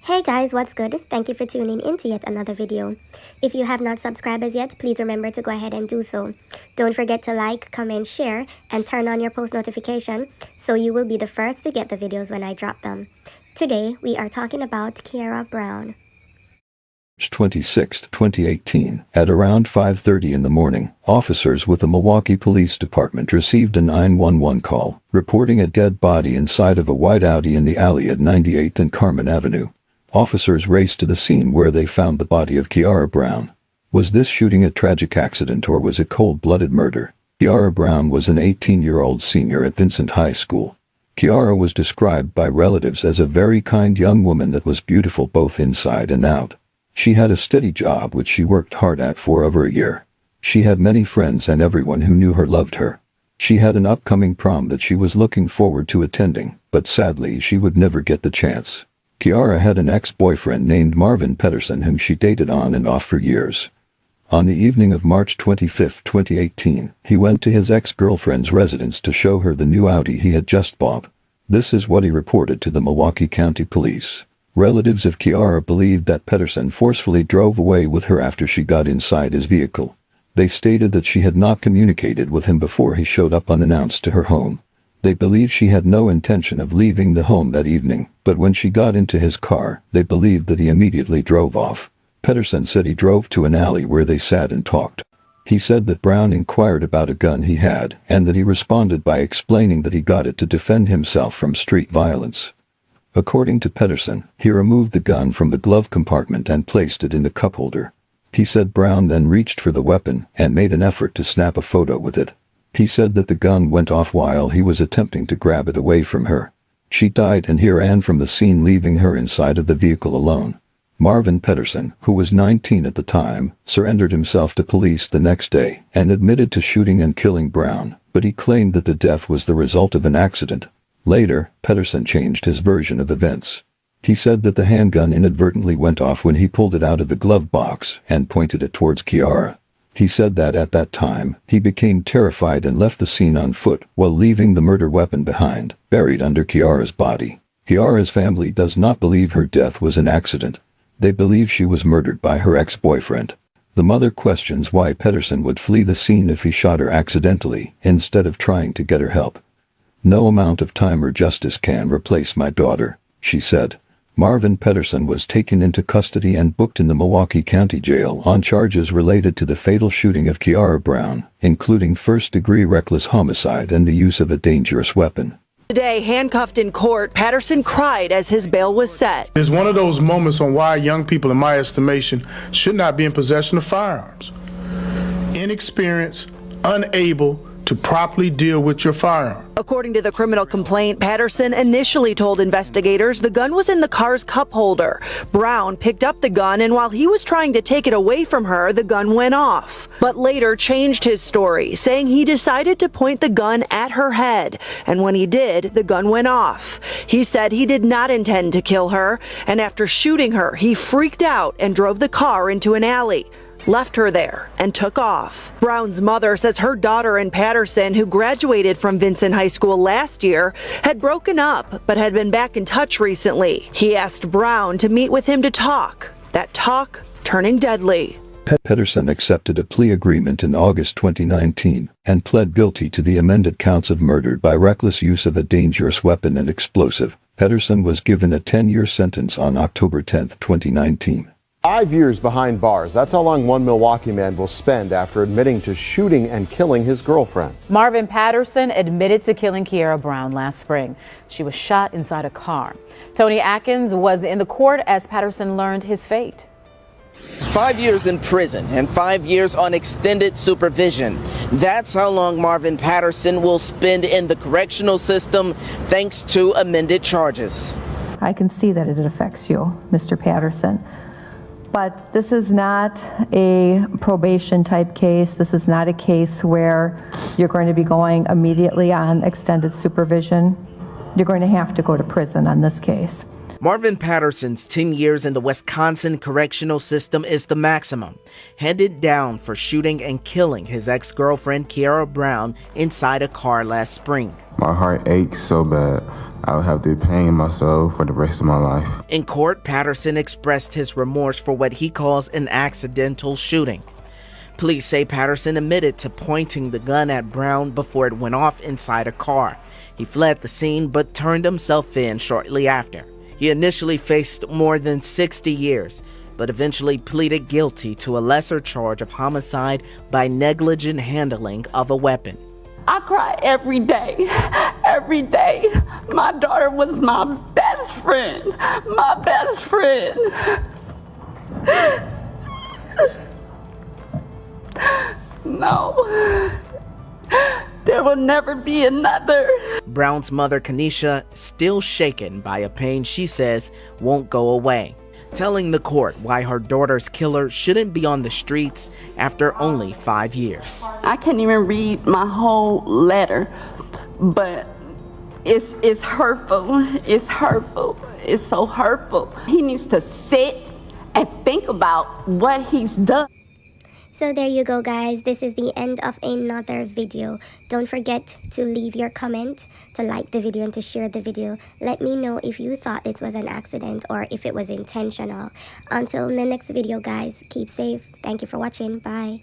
Hey guys, what's good? Thank you for tuning in to yet another video. If you have not subscribed as yet, please remember to go ahead and do so. Don't forget to like, comment, share, and turn on your post notification so you will be the first to get the videos when I drop them. Today, we are talking about Kiara Brown. March 26, 2018, at around 5:30 in the morning, officers with the Milwaukee Police Department received a 911 call, reporting a dead body inside of a white Audi in the alley at 98th and Carmen Avenue. Officers raced to the scene where they found the body of Kiara Brown. Was this shooting a tragic accident or was it cold-blooded murder? Kiara Brown was an 18-year-old senior at Vincent High School. Kiara was described by relatives as a very kind young woman that was beautiful both inside and out. She had a steady job which she worked hard at for over a year. She had many friends and everyone who knew her loved her. She had an upcoming prom that she was looking forward to attending, but sadly she would never get the chance. Kiara had an ex-boyfriend named Marvin Pedersen whom she dated on and off for years. On the evening of March 25, 2018, he went to his ex-girlfriend's residence to show her the new Audi he had just bought. This is what he reported to the Milwaukee County Police. Relatives of Kiara believed that Pedersen forcefully drove away with her after she got inside his vehicle. They stated that she had not communicated with him before he showed up unannounced to her home. They believed she had no intention of leaving the home that evening, but when she got into his car, they believed that he immediately drove off. Pedersen said he drove to an alley where they sat and talked. He said that Brown inquired about a gun he had, and that he responded by explaining that he got it to defend himself from street violence. According to Pedersen, he removed the gun from the glove compartment and placed it in the cup holder. He said Brown then reached for the weapon and made an effort to snap a photo with it. He said that the gun went off while he was attempting to grab it away from her. She died and he ran from the scene, leaving her inside of the vehicle alone. Marvin Pedersen, who was 19 at the time, surrendered himself to police the next day and admitted to shooting and killing Brown, but he claimed that the death was the result of an accident. Later, Pedersen changed his version of events. He said that the handgun inadvertently went off when he pulled it out of the glove box and pointed it towards Kiara. He said that at that time, he became terrified and left the scene on foot while leaving the murder weapon behind, buried under Kiara's body. Kiara's family does not believe her death was an accident. They believe she was murdered by her ex-boyfriend. The mother questions why Pedersen would flee the scene if he shot her accidentally, instead of trying to get her help. "No amount of time or justice can replace my daughter," she said. Marvin Pedersen was taken into custody and booked in the Milwaukee County Jail on charges related to the fatal shooting of Kiara Brown, including first-degree reckless homicide and the use of a dangerous weapon. Today, handcuffed in court, Patterson cried as his bail was set. It's one of those moments on why young people, in my estimation, should not be in possession of firearms. Inexperienced, unable to properly deal with your firearm. According to the criminal complaint, Patterson initially told investigators the gun was in the car's cup holder. Brown picked up the gun, and while he was trying to take it away from her, the gun went off. But later changed his story, saying he decided to point the gun at her head, and when he did, the gun went off. He said he did not intend to kill her, and after shooting her, he freaked out and drove the car into an alley, left her there, and took off. Brown's mother says her daughter and Patterson, who graduated from Vincent High School last year, had broken up but had been back in touch recently. He asked Brown to meet with him to talk, that talk turning deadly. Pedersen accepted a plea agreement in August 2019 and pled guilty to the amended counts of murder by reckless use of a dangerous weapon and explosive. Pedersen was given a 10-year sentence on October 10, 2019. 5 years behind bars. That's how long one Milwaukee man will spend after admitting to shooting and killing his girlfriend. Marvin Pedersen admitted to killing Kiara Brown last spring. She was shot inside a car. Tony Atkins was in the court as Pedersen learned his fate. 5 years in prison and 5 years on extended supervision. That's how long Marvin Pedersen will spend in the correctional system thanks to amended charges. I can see that it affects you, Mr. Patterson. But this is not a probation type case. This is not a case where you're going to be going immediately on extended supervision. You're going to have to go to prison on this case. Marvin Patterson's 10 years in the Wisconsin correctional system is the maximum, handed down for shooting and killing his ex-girlfriend Kiara Brown inside a car last spring. My heart aches so bad, I would have the pain in my soul for the rest of my life. In court, Patterson expressed his remorse for what he calls an accidental shooting. Police say Patterson admitted to pointing the gun at Brown before it went off inside a car. He fled the scene but turned himself in shortly after. He initially faced more than 60 years, but eventually pleaded guilty to a lesser charge of homicide by negligent handling of a weapon. I cry every day, every day. My daughter was my best friend, my best friend. No, there will never be another. Brown's mother, Kanisha, still shaken by a pain she says won't go away, telling the court why her daughter's killer shouldn't be on the streets after only 5 years. I can't even read my whole letter, but it's hurtful. It's hurtful. It's so hurtful. He needs to sit and think about what he's done. So there you go, guys. This is the end of another video. Don't forget to leave your comment, to like the video, and to share the video. Let me know if you thought this was an accident or if it was intentional. Until the next video, guys, keep safe. Thank you for watching. Bye.